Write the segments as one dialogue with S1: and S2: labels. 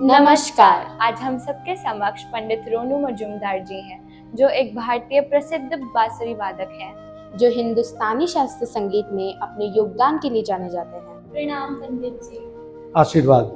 S1: नमस्कार। आज हम सबके समक्ष पंडित रोनू मजूमदार जी हैं, जो एक भारतीय प्रसिद्ध बांसुरी वादक हैं,
S2: जो हिंदुस्तानी शास्त्रीय संगीत में अपने योगदान के लिए जाने जाते हैं।
S1: प्रणाम पंडित जी।
S3: आशीर्वाद।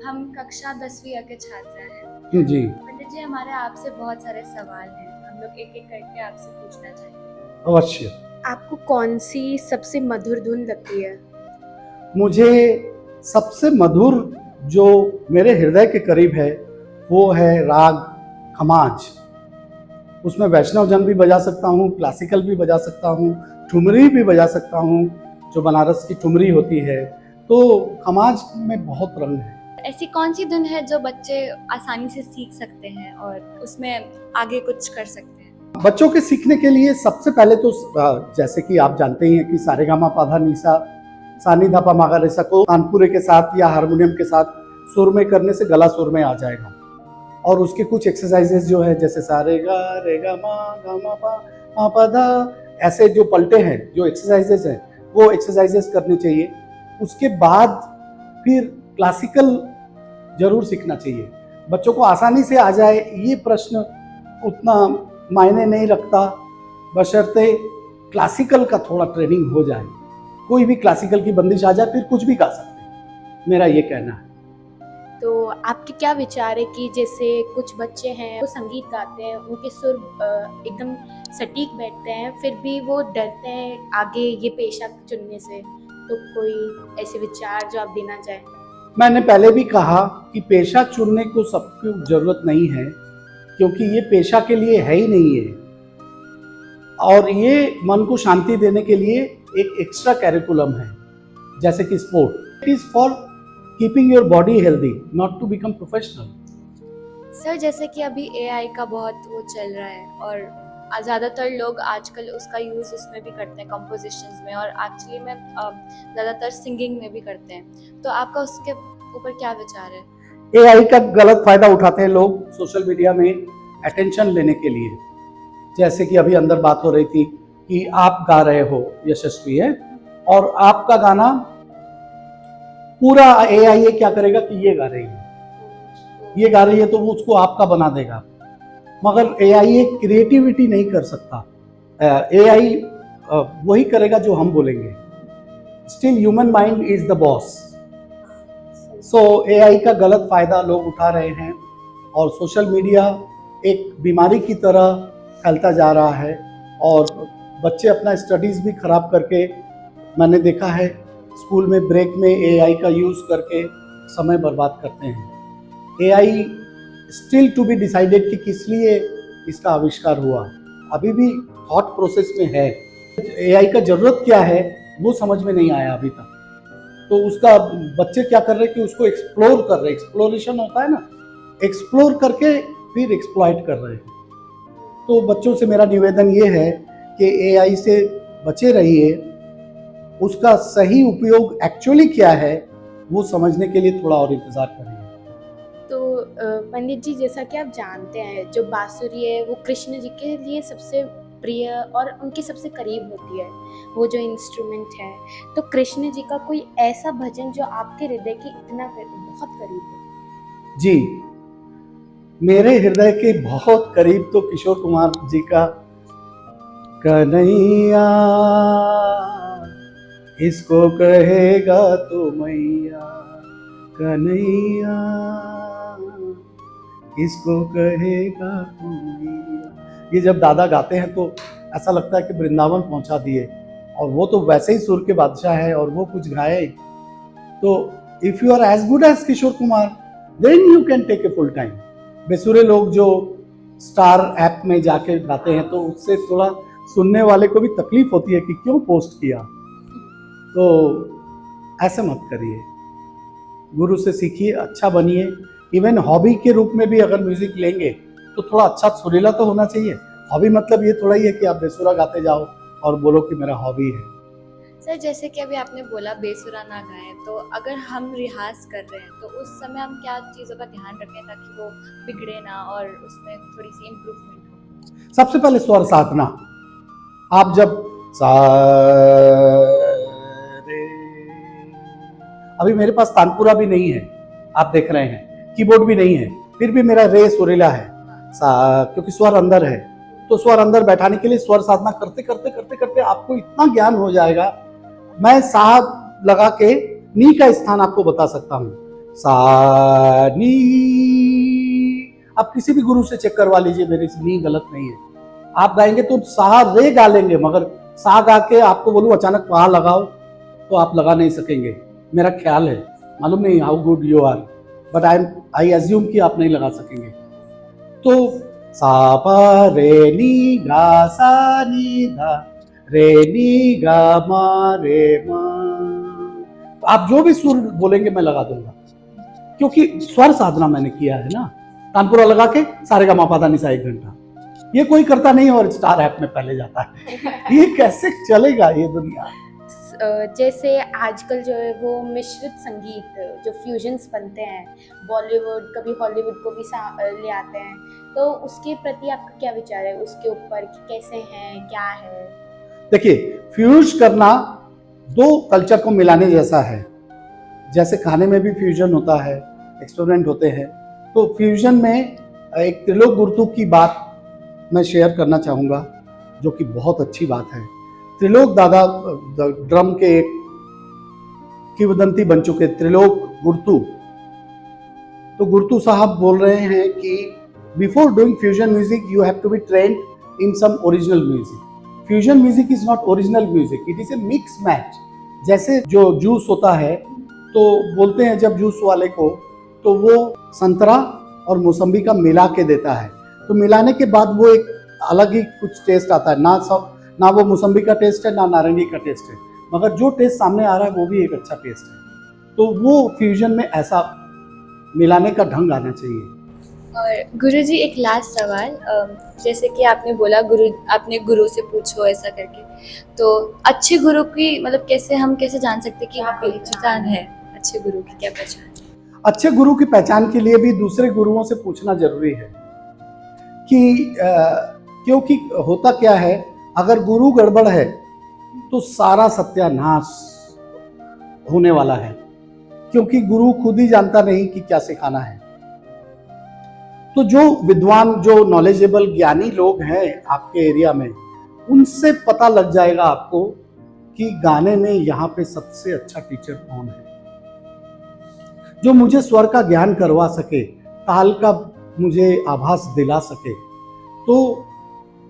S1: हम कक्षा 10वीं के छात्र हैं।
S3: जी
S1: पंडित जी, हमारे आपसे बहुत सारे सवाल हैं, हम लोग एक एक करके आपसे पूछना चाहेंगे।
S3: अवश्य।
S2: आपको कौन सी सबसे मधुर धुन लगती है?
S3: मुझे सबसे मधुर जो मेरे हृदय के करीब है वो है राग खमाज। उसमें वैष्णव जन भी बजा सकता हूँ, क्लासिकल भी बजा सकता हूँ, ठुमरी भी बजा सकता हूँ, जो बनारस की ठुमरी होती है। तो खमाज में बहुत रंग है।
S1: ऐसी कौन सी धुन है जो बच्चे आसानी से सीख सकते हैं और उसमें आगे कुछ कर सकते हैं?
S3: बच्चों के सीखने के लिए सबसे पहले तो जैसे कि आप जानते ही हैं कि सारेगामा पाधा निसा सानी धापा मागा रेसा को तानपुरे के साथ या हारमोनियम के साथ सुर में करने से गला सुर में आ जाएगा। और उसके कुछ एक्सरसाइजेस जो है, जैसे सारे गा रे गा मा पा मा पा धा, ऐसे जो पलटे हैं, जो एक्सरसाइजेस हैं, वो एक्सरसाइजेस करने चाहिए। उसके बाद फिर क्लासिकल जरूर सीखना चाहिए। बच्चों को आसानी से आ जाए ये प्रश्न उतना मायने नहीं रखता, बशर्ते क्लासिकल का थोड़ा ट्रेनिंग हो जाए। कोई भी क्लासिकल की बंदिश आ जाए फिर कुछ भी गा सकते हैं, मेरा ये कहना है।
S2: तो आपके क्या विचार है कि जैसे कुछ बच्चे हैं वो संगीत गाते हैं, उनके सुर एकदम सटीक बैठते हैं, फिर भी वो डरते हैं आगे ये पेशा चुनने से, तो कोई ऐसे विचार जो आप देना चाहें?
S3: मैंने पहले भी कहा कि पेशा चुनने को सबको जरूरत नहीं है, क्योंकि ये पेशा के लिए है ही नहीं है। और ये मन को शांति देने के लिए एक एक्स्ट्रा कैरिकुलम है, जैसे कि sport. It is for keeping your body healthy, not to become professional.
S1: Sir, जैसे कि अभी एआई का बहुत वो चल रहा है और ज़्यादातर लोग आजकल उसका यूज़ उसमें भी करते हैं, कंपोजिशंस में, और एक्चुअली में ज़्यादातर सिंगिंग में भी करते हैं। तो आपका उसके ऊपर क्या विचार है?
S3: एआई का गलत फायदा उठाते हैं लोग सोशल मीडिया में अटेंशन लेने के लिए। जैसे कि अभी अंदर बात हो रही थी कि आप गा रहे हो, यशस्वी है, और आपका गाना पूरा एआई ये क्या करेगा कि ये गा रही है तो वो उसको आपका बना देगा। मगर एआई एक क्रिएटिविटी नहीं कर सकता। एआई वही करेगा जो हम बोलेंगे। Still human mind is the boss. So AI का गलत फायदा लोग उठा रहे हैं और सोशल मीडिया एक बीमारी की तरह फैलता जा रहा है, और बच्चे अपना स्टडीज भी खराब करके, मैंने देखा है स्कूल में ब्रेक में एआई का यूज करके समय बर्बाद करते हैं। AI still to be decided कि किस लिए इसका आविष्कार हुआ, अभी भी थॉट प्रोसेस में है। एआई का जरूरत क्या है वो समझ में नहीं आया अभी तक। तो उसका बच्चे क्या कर रहे हैं कि उसको एक्सप्लोर कर रहे हैं, एक्सप्लोरेशन होता है ना, एक्सप्लोर करके फिर एक्सप्लॉइट कर रहे हैं। तो बच्चों से मेरा निवेदन ये है कि एआई से बचे रहिए, उसका सही उपयोग एक्चुअली क्या है वो समझने के लिए थोड़ा और इंतजार करिए।
S2: तो पंडित जी, जैसा कि आप जानते हैं, जो बांसुरी है वो कृष्ण जी के लिए सबसे प्रिय और उनके सबसे करीब होती है, वो जो इंस्ट्रूमेंट है। तो कृष्ण जी का कोई ऐसा भजन जो आपके हृदय के बहुत करीब है?
S3: जी, मेरे हृदय के बहुत करीब तो किशोर कुमार जी का कन्हैया इसको कहेगा तो मैया, कन्हैया इसको कहेगा तो मैया। ये जब दादा गाते हैं तो ऐसा लगता है कि वृंदावन पहुंचा दिए, और वो तो वैसे ही सुर के बादशाह है और वो कुछ गाए। तो if you are as good as Kishore Kumar then you can take a full time. बेसुरे लोग जो स्टार ऐप में जाके गाते हैं तो उससे थोड़ा सुनने वाले को भी तकलीफ होती है कि क्यों पोस्ट किया। तो ऐसे मत करिए, गुरु से सीखिए, अच्छा बनिए। इवन हॉबी के रूप में भी अगर म्यूजिक लेंगे तो थोड़ा अच्छा सुरीला तो होना चाहिए। हॉबी मतलब ये थोड़ा ही है कि आप बेसुरा गाते जाओ और बोलो कि मेरा हॉबी है।
S1: सर, जैसे कि अभी आपने बोला बेसुरा ना गाएं, तो अगर हम रियाज कर रहे हैं तो उस समय हम क्या चीज़ों का ध्यान रखें ताकि वो बिगड़े ना और उसमें थोड़ी सी इम्प्रूवमेंट हो?
S3: सबसे पहले स्वर साधना। आप जब सा रे अभी मेरे पास तानपुरा भी नहीं है, आप देख रहे हैं, कीबोर्ड भी नहीं है, फिर भी मेरा रे सुरीला है क्योंकि स्वर अंदर है। तो स्वर अंदर बैठाने के लिए स्वर साधना करते करते करते करते आपको इतना ज्ञान हो जाएगा। मैं सा लगा के नी का स्थान आपको बता सकता हूँ, सा नी। आप किसी भी गुरु से चेक करवा लीजिए, मेरी नी गलत नहीं है। आप गाएंगे तो सा रे गा लेंगे, मगर सा गा के आपको बोलूं अचानक वहां लगाओ तो आप लगा नहीं सकेंगे, मेरा ख्याल है। मालूम नहीं how good you are, but I assume कि आप नहीं लगा सकेंगे। तो सा पा रे नी गा सा नी धा रे नी गा मा रे मा। आप जो भी सुर बोलेंगे मैं लगा दूंगा, क्योंकि स्वर साधना मैंने किया है ना। तानपुरा लगा के सारे गा मा पा धा नि सा 1 घंटा, ये कोई करता नहीं और स्टार ऐप में पहले जाता है। ये कैसे चलेगा ये दुनिया।
S2: जैसे आजकल जो है वो मिश्रित संगीत जो फ्यूजन्स बनते हैं, बॉलीवुड कभी हॉलीवुड को भी ले आते हैं, तो उसके प्रति आपका क्या विचार है उसके ऊपर कि कैसे हैं, क्या है?
S3: देखिए, फ्यूज करना 2 कल्चर को मिलाने जैसा है। जैसे खाने में भी फ्यूजन होता है, एक्सपेरिमेंट होते हैं, तो फ्यूजन में एक त्रिलोक गुरुतु की बात मैं शेयर करना चाहूँगा, जो कि बहुत अच्छी बात है। त्रिलोक दादा ड्रम के किंवदंती बन चुके त्रिलोक गुरुतु, तो गुरुतु साहब बोल रहे हैं कि before doing fusion music you have to be trained in some original music. Fusion music is not original music, it is a mix match. जैसे जो जूस होता है, तो बोलते हैं जब जूस वाले को, तो वो संतरा और मौसम्बी का मिला के देता है, तो मिलाने के बाद वो एक अलग ही कुछ टेस्ट आता है। ना वो मौसम्बी का टेस्ट है, ना नारंगी का टेस्ट है, मगर जो टेस्ट सामने आ रहा है वो भी एक अच्छा टेस्ट है। तो वो फ्यूजन में ऐसा मिलाने का ढंग आना चाहिए।
S1: और गुरुजी एक लास्ट सवाल, जैसे कि आपने बोला अपने गुरु से पूछो ऐसा करके, तो अच्छे गुरु की मतलब हम कैसे जान सकते कि पहचान है अच्छे गुरु की, क्या पहचान?
S3: अच्छे गुरु की पहचान के लिए भी दूसरे गुरुओं से पूछना जरूरी है कि क्योंकि होता क्या है, अगर गुरु गड़बड़ है तो सारा सत्यानाश होने वाला है, क्योंकि गुरु खुद ही जानता नहीं कि क्या सिखाना है। तो जो विद्वान, जो नॉलेजेबल ज्ञानी लोग हैं आपके एरिया में, उनसे पता लग जाएगा आपको कि गाने में यहाँ पे सबसे अच्छा टीचर कौन है, जो मुझे स्वर का ज्ञान करवा सके, ताल का मुझे आभास दिला सके। तो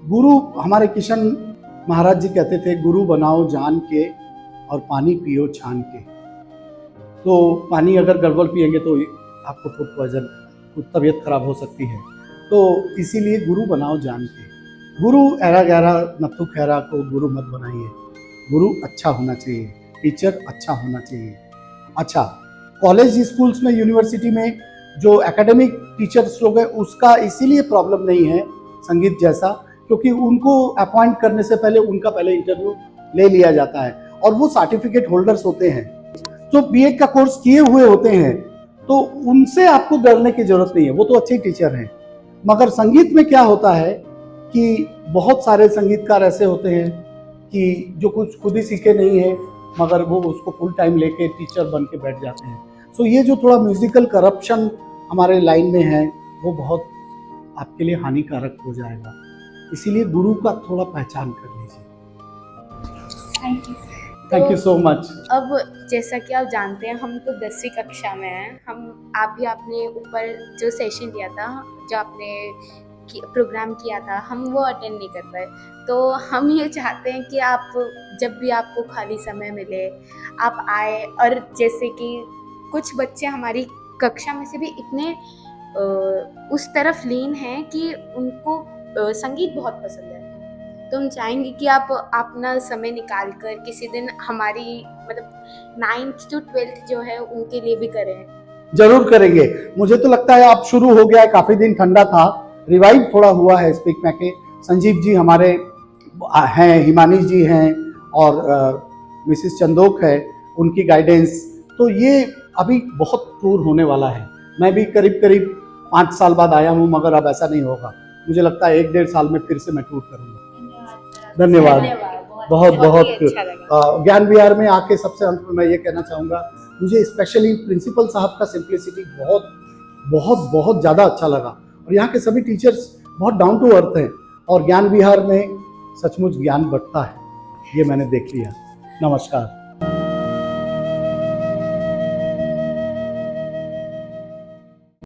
S3: गुरु, हमारे किशन महाराज जी कहते थे, गुरु बनाओ जान के और पानी पियो छान के। तो पानी अगर गड़बड़ पिएंगे तो आपको फूड पॉइजन, तबीयत खराब हो सकती है। तो इसीलिए गुरु बनाओ जान के। गुरु ऐरा गहरा नत्थु खैरा को गुरु मत बनाइए। गुरु अच्छा होना चाहिए, टीचर अच्छा होना चाहिए। अच्छा, कॉलेज स्कूल्स में, यूनिवर्सिटी में जो एकेडमिक टीचर्स लोग हैं, उसका इसीलिए प्रॉब्लम नहीं है संगीत जैसा, क्योंकि उनको अपॉइंट करने से पहले उनका पहले इंटरव्यू ले लिया जाता है, और वो सर्टिफिकेट होल्डर्स होते हैं, जो बीएड का कोर्स किए हुए होते हैं, तो उनसे आपको डरने की जरूरत नहीं है, वो तो अच्छे टीचर हैं। मगर संगीत में क्या होता है कि बहुत सारे संगीतकार ऐसे होते हैं कि जो कुछ खुद ही सीखे नहीं है, मगर वो उसको फुल टाइम लेके टीचर बन के बैठ जाते हैं। सो ये जो थोड़ा म्यूजिकल करप्शन हमारे लाइन में है, वो बहुत आपके लिए हानिकारक हो जाएगा। इसीलिए गुरु का थोड़ा पहचान कर लीजिए। Thank you so much.
S2: अब जैसा कि आप जानते हैं, हम तो 10वीं कक्षा में हैं। आपने ऊपर जो सेशन लिया था, जो आपने प्रोग्राम किया था, हम वो अटेंड नहीं कर पाए। तो हम ये चाहते हैं कि आप जब भी आपको खाली समय मिले, आप आए। और जैसे कि कुछ बच्चे हमारी कक्षा में से भी इतने उस तरफ लीन हैं कि उनको संगीत बहुत पसंद है, तो हम चाहेंगे कि आप अपना समय निकाल कर किसी दिन हमारी मतलब 9th to 12th जो है उनके लिए भी करें।
S3: जरूर करेंगे। मुझे तो लगता है अब शुरू हो गया है, काफी दिन ठंडा था, रिवाइव थोड़ा हुआ है स्पीक में के। संजीव जी हमारे हैं, हिमानी जी हैं, और मिसिस चंदोक है, उनकी गाइडेंस। तो ये अभी बहुत टूर होने वाला है। मैं भी करीब करीब 5 साल बाद आया हूँ, मगर अब ऐसा नहीं होगा। मुझे लगता है 1-1.5 साल में फिर से मैं टूर करूँगा। धन्यवाद। बहुत बहुत
S2: अच्छा लगा।
S3: ज्ञान विहार में आके सबसे अंत में मैं ये कहना चाहूँगा मुझे स्पेशली प्रिंसिपल साहब का सिंप्लिसिटी बहुत बहुत बहुत ज़्यादा अच्छा लगा। और यहाँ के सभी टीचर्स बहुत डाउन टू अर्थ हैं और ज्ञान विहार में सचमुच ज्ञान बढ़ता है, ये मैंने देख लिया। नमस्कार।